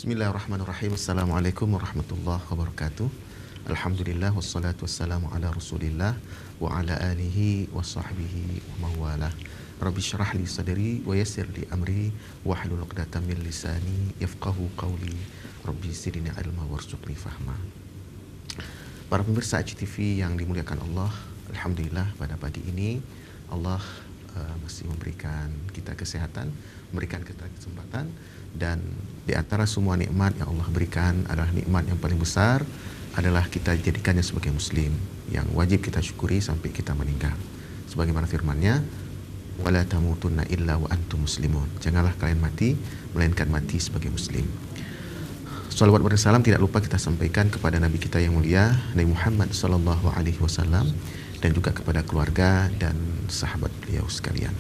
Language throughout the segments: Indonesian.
Bismillahirrahmanirrahim. Assalamualaikum warahmatullahi wabarakatuh. Alhamdulillah wassalatu wassalamu ala Rasulillah wa ala alihi wa sahbihi wa mawalah. Rabbi syrah li sadri wa yassir li amri wahlul 'uqdatam min lisani yafqahu qawli. Rabbi zidni ilma warzuqni fahma. Para pemirsa ACTV yang dimuliakan Allah, alhamdulillah pada pagi ini Allah masih memberikan kita kesehatan, memberikan kita kesempatan, dan di antara semua nikmat yang Allah berikan adalah nikmat yang paling besar adalah kita jadikannya sebagai muslim yang wajib kita syukuri sampai kita meninggal. Sebagaimana firman-Nya, wala tamutunna illa wa antum muslimun. Janganlah kalian mati melainkan mati sebagai muslim. Salawat bersalam tidak lupa kita sampaikan kepada Nabi kita yang mulia, Nabi Muhammad sallallahu alaihi wasallam, dan juga kepada keluarga dan sahabat beliau sekalian.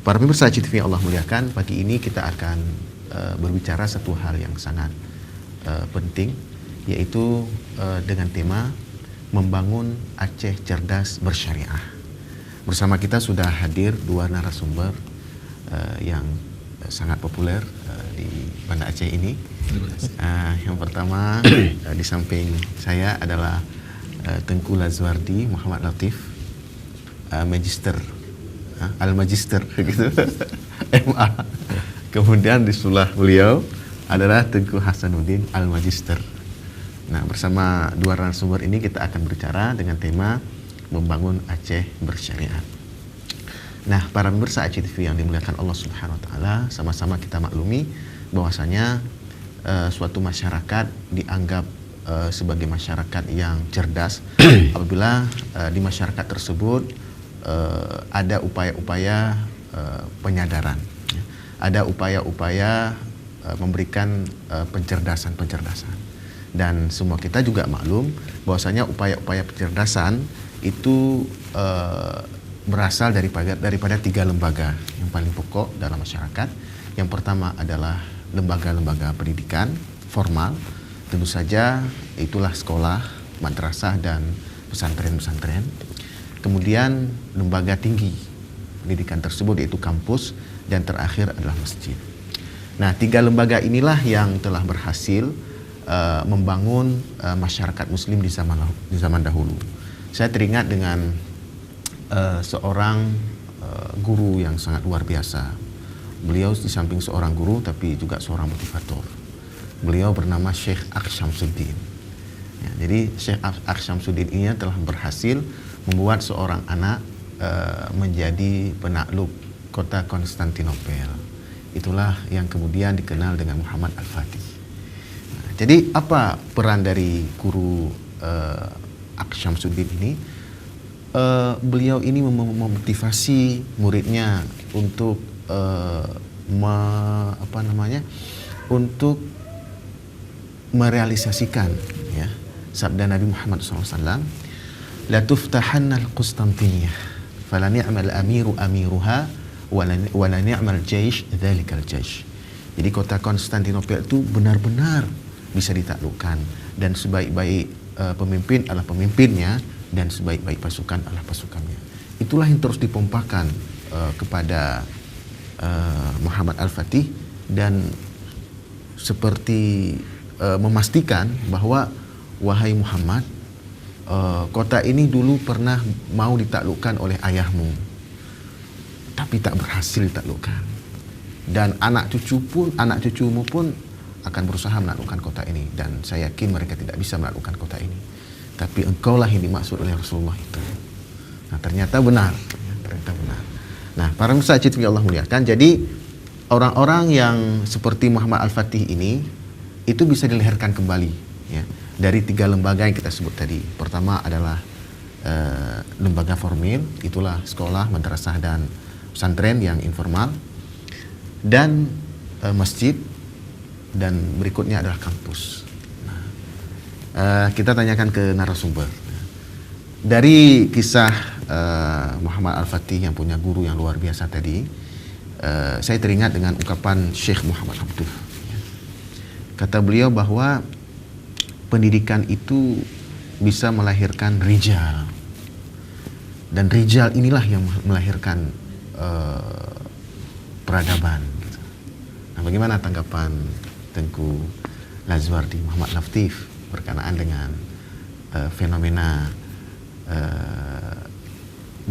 Para pemirsa ACTV yang Allah muliakan, pagi ini kita akan berbicara satu hal yang sangat penting, yaitu dengan tema membangun Aceh cerdas bersyariah. Bersama kita sudah hadir dua narasumber yang sangat populer di Banda Aceh ini. Yang pertama di samping saya adalah Tengku Lazwardi Muhammad Latif, Magister, Al-Magister gitu, MA. Kemudian di sebelah beliau adalah Tengku Hasanuddin Al-Magister. Nah, bersama dua narasumber ini kita akan berbicara dengan tema membangun Aceh bersyariat. Nah, para pemirsa ACTV yang dimuliakan Allah Subhanahu wa taala, sama-sama kita maklumi bahwasanya suatu masyarakat dianggap sebagai masyarakat yang cerdas apabila di masyarakat tersebut ada upaya-upaya penyadaran, ada upaya-upaya memberikan pencerdasan. Dan semua kita juga maklum bahwasanya upaya-upaya pencerdasan itu berasal daripada tiga lembaga yang paling pokok dalam masyarakat. Yang pertama adalah lembaga-lembaga pendidikan formal. Tentu saja itulah sekolah, madrasah, dan pesantren-pesantren. Kemudian lembaga tinggi pendidikan tersebut yaitu kampus, dan terakhir adalah masjid. Nah, tiga lembaga inilah yang telah berhasil membangun masyarakat muslim di zaman dahulu. Saya teringat dengan seorang guru yang sangat luar biasa. Beliau di samping seorang guru tapi juga seorang motivator. Beliau bernama Syekh Aks Syamsuddin. Ya, jadi Syekh Aks Syamsuddin ini telah berhasil membuat seorang anak menjadi penakluk kota Konstantinopel. Itulah yang kemudian dikenal dengan Muhammad Al-Fatih. Nah, jadi apa peran dari guru Aks Syamsuddin ini? Beliau ini memotivasi muridnya untuk untuk merealisasikan ya sabda Nabi Muhammad SAW, la tuftahanna al-Qustantiniyah fala ni'mal amiru amiruha wala ni'mal jaish dzalikal jaish. Jadi kota Konstantinopel itu benar-benar bisa ditaklukkan, dan sebaik-baik pemimpin adalah pemimpinnya, dan sebaik-baik pasukan adalah pasukannya. Itulah yang terus dipompakan kepada Muhammad Al-Fatih, dan seperti memastikan bahwa wahai Muhammad, kota ini dulu pernah mau ditaklukkan oleh ayahmu, tapi tak berhasil ditaklukkan. Dan anak cucumu pun akan berusaha menaklukkan kota ini, dan saya yakin mereka tidak bisa menaklukkan kota ini. Tapi engkaulah yang dimaksud oleh Rasulullah itu. Nah, ternyata benar. Nah, para pemirsa ACTV Allah muliakan, jadi orang-orang yang seperti Muhammad Al-Fatih ini itu bisa dilahirkan kembali ya, dari tiga lembaga yang kita sebut tadi. Pertama adalah lembaga formal, itulah sekolah, madrasah, dan pesantren yang informal, dan masjid, dan berikutnya adalah kampus. Nah, kita tanyakan ke narasumber. Dari kisah Muhammad Al-Fatih yang punya guru yang luar biasa tadi, saya teringat dengan ungkapan Syekh Muhammad Abduh. Kata beliau bahwa pendidikan itu bisa melahirkan rijal, dan rijal inilah yang melahirkan peradaban. Nah, bagaimana tanggapan Tengku Lazwardi Muhammad Laftif berkenaan dengan fenomena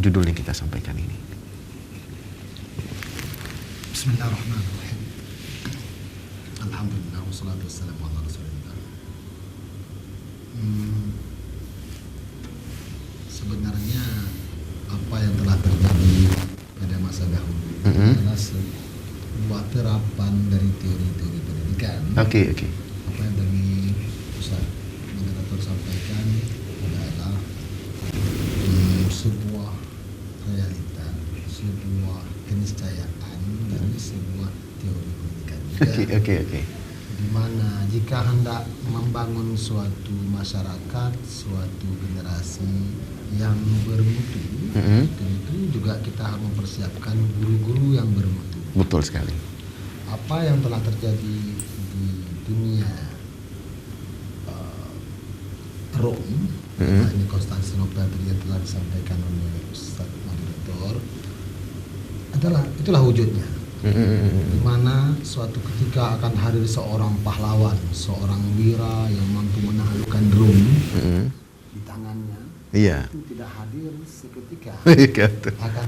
judul yang kita sampaikan ini. Bismillahirrahmanirrahim. Alhamdulillah wassalatu wassalamu ala Rasulillah. Sebenarnya apa yang telah terjadi pada masa dahulu adalah sebuah terapan dari teori-teori pendidikan. Oke. Apa yang tadi Ustaz moderator sampaikan adalah sebuah realita, sebuah keniscayaan dari sebuah teori pendidikan juga. Oke. Di mana jika hendak membangun suatu masyarakat, suatu generasi yang bermutu, tentu juga kita harus mempersiapkan guru-guru yang bermutu. Betul sekali. Apa yang telah terjadi di dunia Rome, ini Konstantinopel tadi yang telah disampaikan oleh Ustaz Moderator, itulah wujudnya. Di mana suatu ketika akan hadir seorang pahlawan, seorang wira yang mampu menaklukkan Rome di tangannya. Iya. Itu tidak hadir seketika, Betul. akan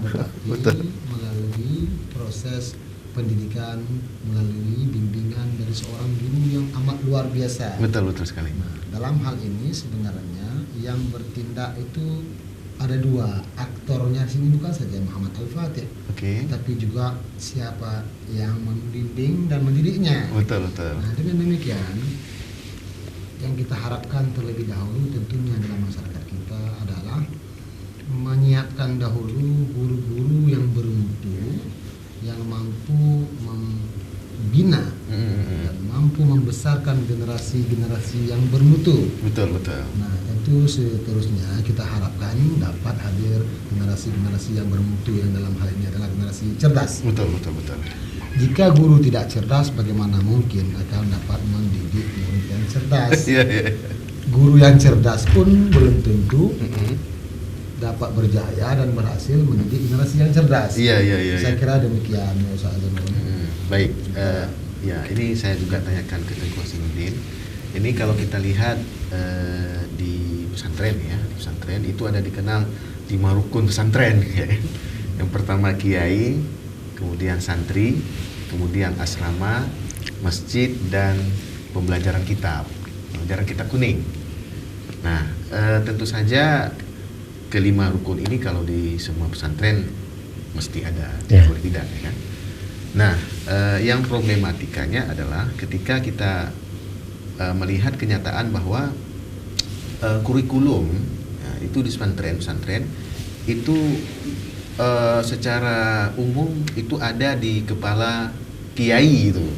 tetapi melalui proses pendidikan, melalui bimbingan dari seorang guru yang amat luar biasa. Betul sekali. Nah, dalam hal ini sebenarnya yang bertindak itu ada dua, aktornya di sini bukan saja Muhammad Al-Fatih, tapi juga siapa yang membimbing dan mendidiknya. Betul. Nah, dengan demikian yang kita harapkan terlebih dahulu tentunya dalam masyarakat kita adalah menyiapkan dahulu guru-guru yang bermutu, yang mampu membina dan mampu membesarkan generasi-generasi yang bermutu. Betul. Nah, tentu seterusnya kita harapkan dapat hadir generasi-generasi yang bermutu, yang dalam hal ini adalah generasi cerdas. Betul. Jika guru tidak cerdas, bagaimana mungkin akan dapat mendidik murid yang cerdas? Guru yang cerdas pun belum tentu dapat berjaya dan berhasil mendidik generasi yang cerdas. Iya. Saya kira demikian, Ustaz Azamul. Baik, ini saya juga tanyakan ke Tengku Hasanuddin. Ini kalau kita lihat di pesantren ya, pesantren itu ada dikenal 5 rukun pesantren. Yang pertama kiai, kemudian santri, kemudian asrama, masjid, dan pembelajaran kitab kuning. Nah, tentu saja kelima rukun ini kalau di semua pesantren mesti ada, boleh tidak, ya kan? Nah, yang problematikanya adalah ketika kita melihat kenyataan bahwa kurikulum itu di pesantren itu secara umum itu ada di kepala kiai itu.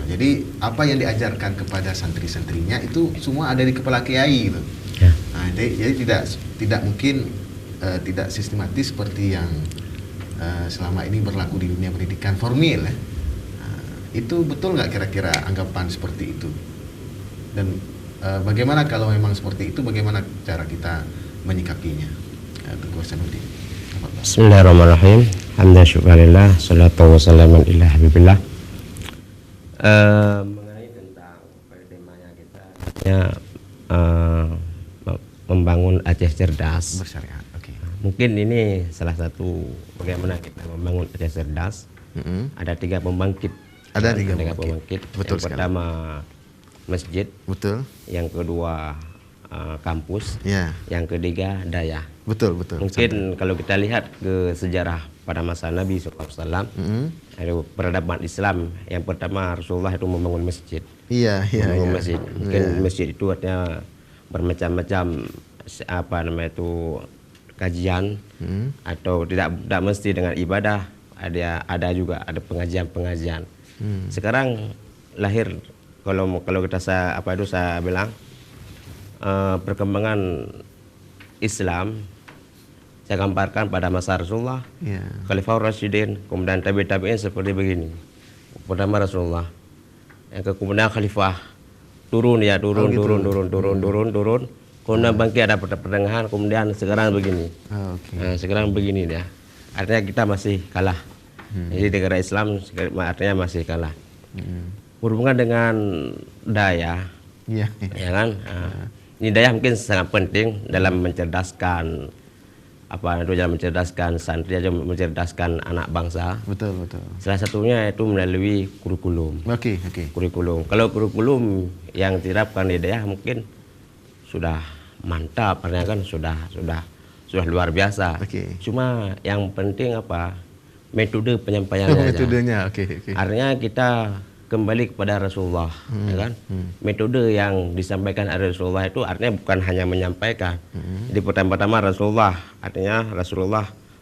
Jadi apa yang diajarkan kepada santri-santrinya itu semua ada di kepala kiai gitu. Nah, jadi tidak mungkin tidak sistematis seperti yang selama ini berlaku di dunia pendidikan formal ya. Itu betul nggak kira-kira anggapan seperti itu? Dan bagaimana kalau memang seperti itu, bagaimana cara kita menyikapinya? Tengku Hasanuddin. Bismillahirrahmanirrahim. Hamdan syukurillah, salatu wassalamu ala habibillah. Mengenai tentang temanya kita membangun Aceh cerdas bersyariat. Mungkin ini salah satu bagaimana kita membangun Aceh cerdas. Ada 3 pembangkit. Ada 3 pembangkit. Betul. Yang pertama masjid. Betul. Yang kedua kampus. Ya. Yang ketiga daya. Betul. Mungkin kalau kita lihat ke sejarah pada masa Nabi SAW, ada peradaban Islam. Yang pertama Rasulullah itu membangun masjid. Iya. Membangun masjid. Mungkin masjid itu artinya bermacam-macam kajian atau tidak mesti dengan ibadah. Ada juga pengajian. Sekarang lahir kalau kita saya bilang perkembangan Islam saya gambarkan pada masa Rasulullah, Khalifah Rasyidin, kemudian tabi'in seperti begini. Pertama Rasulullah, yang kemudian Khalifah turun. Kemudian bangkit ada pertengahan, kemudian sekarang begini. Sekarang begini ya. Artinya kita masih kalah. Jadi negara Islam artinya masih kalah. berhubungan dengan daya, Iya. ya kan? Ini daya mungkin sangat penting dalam mencerdaskan dalam mencerdaskan santri, mencerdaskan anak bangsa. Betul, betul. Salah satunya itu melalui kurikulum. Oke. Kurikulum. Kalau kurikulum yang diterapkan di daerah mungkin sudah mantap, karena kan sudah luar biasa. Oke. Cuma yang penting metode penyampaiannya aja. Metodenya, oke. Artinya kita kembali kepada Rasulullah, ya kan? Metode yang disampaikan oleh Rasulullah itu artinya bukan hanya menyampaikan. Jadi pertama-tama Rasulullah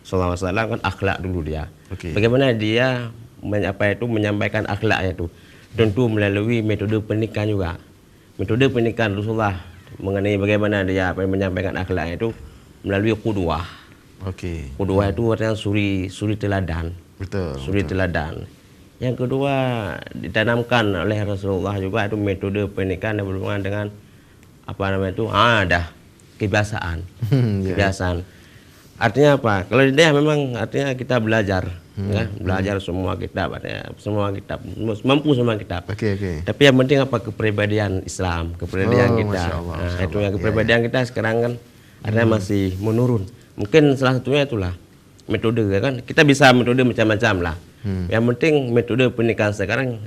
SAW kan akhlak dulu dia. Oke. Bagaimana dia menyampaikan akhlaknya itu? Tentu melalui metode pendidikan juga. Metode pendidikan Rasulullah mengenai bagaimana dia menyampaikan akhlaknya itu melalui qudwah. Oke. Qudwah itu artinya suri teladan. Betul. Suri teladan. Yang kedua ditanamkan oleh Rasulullah juga itu metode pendidikan yang berhubungan dengan kebiasaan. Kebiasaan. Artinya apa? Kalau di daerah memang artinya kita belajar, ya, belajar semua kitab, artinya semua kitab, mampu semua kitab. Oke. Tapi yang penting kepribadian Islam, kepribadian kita. Masya Allah. Itu yang kepribadian kita sekarang kan artinya masih menurun. Mungkin salah satunya itulah metode, ya kan? Kita bisa metode macam-macam lah. Yang penting metode pendidikan sekarang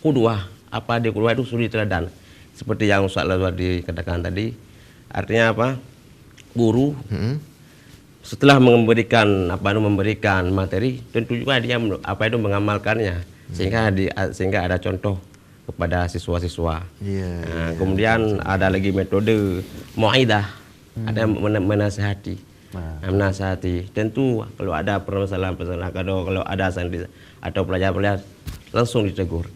qudwah, di qudwah itu suri teladan. Seperti yang Ustaz Lazwardi katakan tadi, artinya guru setelah memberikan materi, tentu juga dia mengamalkannya sehingga ada contoh kepada siswa-siswa. Kemudian ada lagi metode muaidah, ada menasihati. Menasihati. Tentu kalau ada permasalahan kalau ada santri atau pelajar-pelajar langsung ditegur.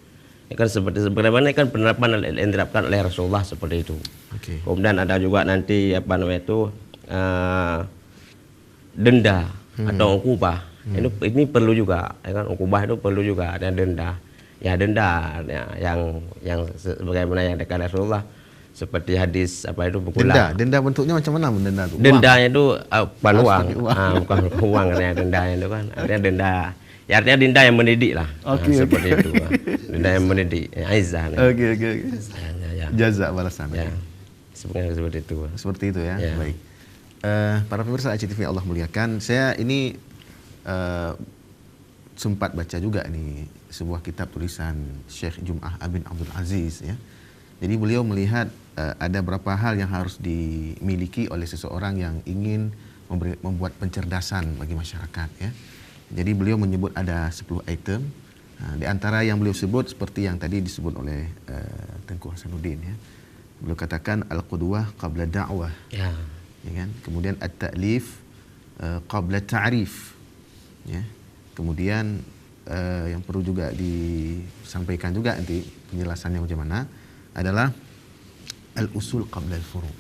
Kan seperti bagaimana kan penerapan yang diterapkan oleh Rasulullah seperti itu. Kemudian ada juga nanti denda atau ukubah. Ini perlu juga, ya kan? Ukubah itu perlu juga, ada denda. Ya denda yang sebagaimana yang dikatakan Rasulullah, seperti hadis bukulah. Denda bentuknya macam mana denda itu? Dendanya itu bukan uang. Bukan uang artinya dendanya itu kan. Artinya denda. Ya artinya denda yang mendidik lah. Seperti itu. Denda yang mendidik. Aizah. Oke. Ya. Jaza balasan. Ya. Sebenarnya seperti itu. Seperti itu ya. Ya. Baik. Para pemirsa ACTV Allah muliakan, saya ini sempat baca juga nih sebuah kitab tulisan Syekh Jum'ah bin Abdul Aziz ya. Jadi beliau melihat ada beberapa hal yang harus dimiliki oleh seseorang yang ingin membuat pencerdasan bagi masyarakat ya. Jadi beliau menyebut ada 10 item. Di antara yang beliau sebut seperti yang tadi disebut oleh Tengku Hasanuddin ya. Beliau katakan al-qudwah qabla da'wah. Ya kan? Kemudian at-ta'lif qabla ta'rif. Ya. Kemudian yang perlu juga disampaikan juga nanti penjelasannya bagaimana adalah al-usul qabla al-furu'.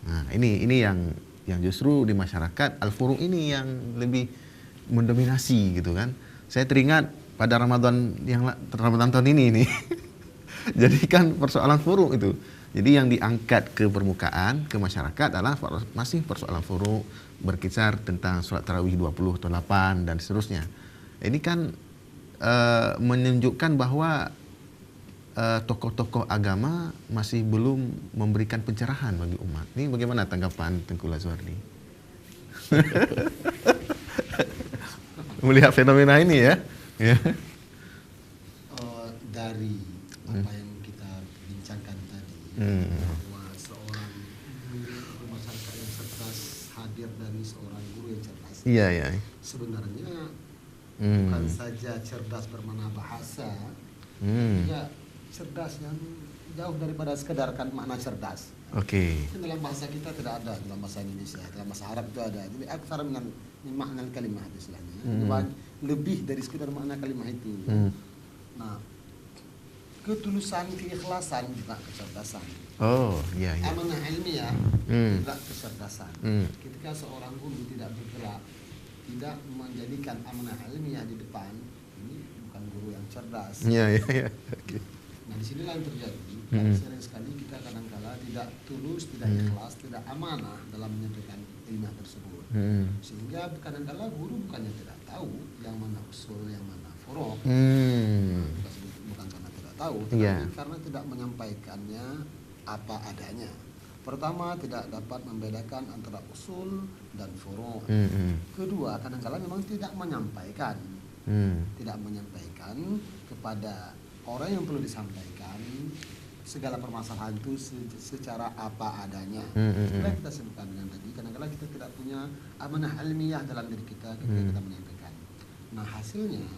Nah, ini yang justru di masyarakat al-furu' ini yang lebih mendominasi gitu kan. Saya teringat pada Ramadan tahun ini nih. Jadi kan persoalan furu' itu. Jadi yang diangkat ke permukaan, ke masyarakat adalah masih persoalan furu', berkisar tentang sholat tarawih 20 atau 8 dan seterusnya. Ini kan menunjukkan bahwa tokoh-tokoh agama masih belum memberikan pencerahan bagi umat. Ini bagaimana tanggapan Tengku Lazwardi? Melihat fenomena ini ya. Dari apa yang kita bincangkan tadi, bahwa seorang masyarakat yang cerdas hadir dari seorang guru yang cerdas. Iya. Sebenarnya bukan saja cerdas bermakna bahasa, juga cerdas yang jauh daripada sekedar makna cerdas. Dalam bahasa kita tidak ada, dalam bahasa Indonesia, dalam bahasa Arab itu ada. Jadi aktsara min makna kalimah itu istilahnya. Lebih dari sekedar makna kalimat itu. Nah, ketulusan, keikhlasan juga kecerdasan. Iya. Amanah ilmiah juga kecerdasan. Ketika seorang guru tidak bergerak, tidak menjadikan amanah ilmiah di depan, ini bukan guru yang cerdas. Iya. Nah, disinilah yang terjadi. Sering sekali kita kadang-kala tidak tulus, tidak ikhlas, tidak amanah dalam menyampaikan ilmiah tersebut. Sehingga kadang-kala guru bukannya tidak tahu yang mana usul, yang mana furu'. Bukan karena tahu, tetapi karena tidak menyampaikannya apa adanya. Pertama, tidak dapat membedakan antara usul dan furu'. Kedua, kadang-kala memang tidak menyampaikan. Tidak menyampaikan kepada orang yang perlu disampaikan segala permasalahan itu secara apa adanya. Setelah kita sebutkan dengan tadi, kadang-kadang kita tidak punya amanah ilmiah dalam diri kita ketika kita menyampaikan. Nah, hasilnya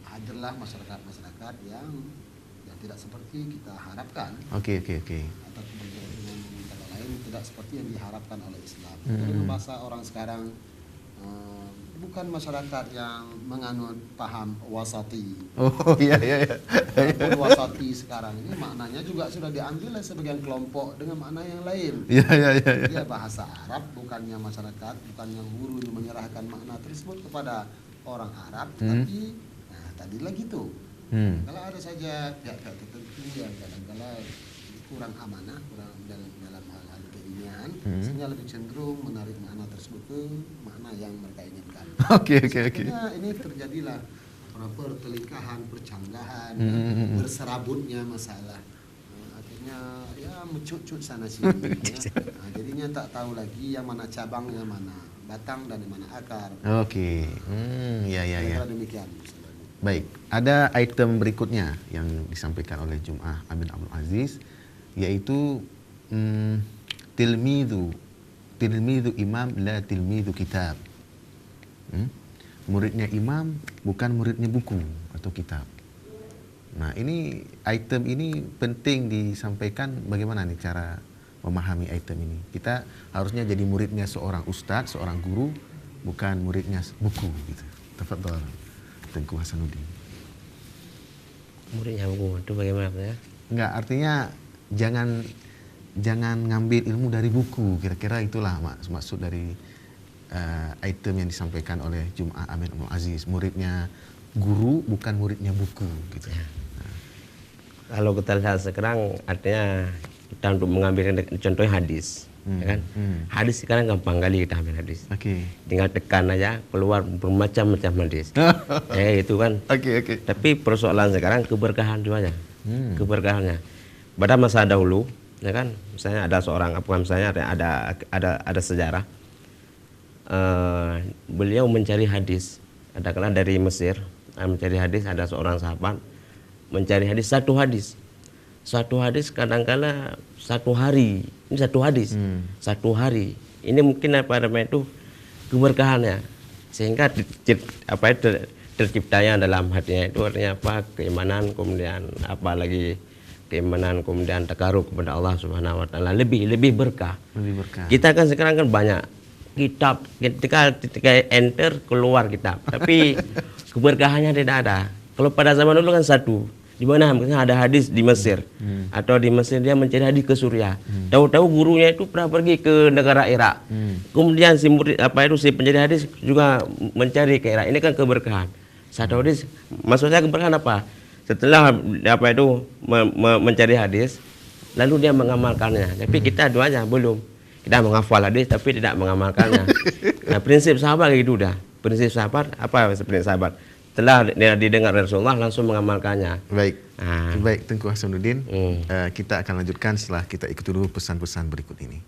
adalah masyarakat yang tidak seperti kita harapkan. Oke. Atau dengan kata lain tidak seperti yang diharapkan oleh Islam. Dengan bahasa orang sekarang, bukan masyarakat yang menganut paham wasati. Oh iya. Walaupun wasati sekarang ini maknanya juga sudah diambil oleh sebagian kelompok dengan makna yang lain. Iya. Dia bahasa Arab, bukannya masyarakat, bukannya guru yang menyerahkan makna tersebut kepada orang Arab, tapi tadi lagi tuh. Kalau ada saja pihak-pihak tertentu yang kadang-kadang kurang amanah, kurang dalam hal-hal keilmian, sehingga lebih cenderung menarik makna tersebut ke makna yang mereka inginkan. Oke. Ini terjadilah pertelingkahan, percanggahan, berserabutnya masalah. Akhirnya ya mencucut sana sini. Jadinya tak tahu lagi yang mana cabang, yang mana batang dan yang mana akar. Oke. Ya. Demikian. Baik, ada item berikutnya yang disampaikan oleh Jum'ah Amin Abdul Aziz, yaitu tilmidhu imam la tilmidhu kitab. Muridnya imam bukan muridnya buku atau kitab. Nah, ini item ini penting disampaikan. Bagaimana nih cara memahami item ini? Kita harusnya jadi muridnya seorang ustadz, seorang guru, bukan muridnya buku gitu. Tafadhol Tengku Hasanuddin. Muridnya buku itu bagaimana ya? Enggak, artinya jangan ngambil ilmu dari buku. Kira-kira itulah maksud dari item yang disampaikan oleh Jum'ah Amin Abdul Aziz. Muridnya guru bukan muridnya buku gitu. Ya. Kalau kita lihat sekarang, artinya kita untuk mengambil contohnya hadis. Ya kan? Hadis sekarang gampang kali kita ambil hadis. Tinggal tekan aja keluar bermacam-macam hadis. Itu kan. Tapi persoalan sekarang keberkahan itu aja. Keberkahannya. Pada masa dahulu, ya kan, misalnya ada seorang misalnya ada sejarah. Beliau mencari hadis. Ada kala dari Mesir, mencari hadis, ada seorang sahabat mencari hadis, satu hadis kadang-kala 1 hari. Ini 1 hadis. 1 hari. Ini mungkin apa namanya itu keberkahannya. Sehingga terciptanya dalam hatinya itu artinya apa? Keimanan, kemudian apalagi keimanan, kemudian takarub kepada Allah Subhanahu wa taala, lebih berkah. Kita kan sekarang kan banyak kitab, ketika enter keluar kitab. Tapi keberkahannya tidak ada. Kalau pada zaman dulu kan satu. Di mana misalnya ada hadis di Mesir, atau di Mesir dia mencari hadis ke Suriah. Tahu-tahu gurunya itu pernah pergi ke negara Irak. Kemudian si murid si pencari hadis juga mencari ke Irak. Ini kan keberkahan. Satu hadis, maksudnya keberkahan apa? Setelah mencari hadis, lalu dia mengamalkannya. Tapi kita doanya belum. Kita menghafal hadis tapi tidak mengamalkannya. Nah, prinsip sahabat kayak gitu udah. Prinsip sahabat apa? Prinsip sahabat. Setelah didengar Rasulullah langsung mengamalkannya. Baik, Tengku Hasanuddin. Kita akan lanjutkan setelah kita ikuti dulu pesan-pesan berikut ini.